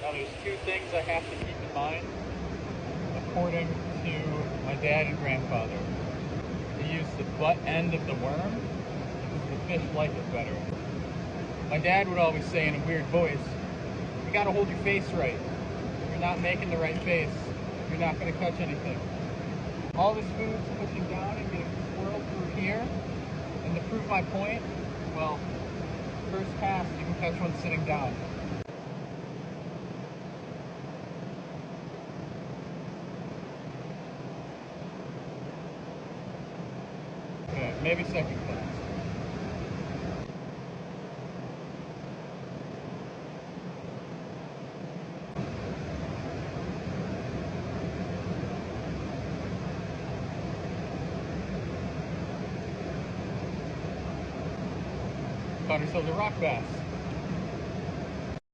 Now there's two things I have to keep in mind according to my dad and grandfather. They use the butt end of the worm because the fish like it better. My dad would always say in a weird voice, you gotta hold your face right. If you're not making the right face, you're not gonna catch anything. All this food's pushing down and getting swirled through here. And to prove my point, well, first cast you can catch one sitting down. Okay, maybe second cast. Caught ourselves a rock bass.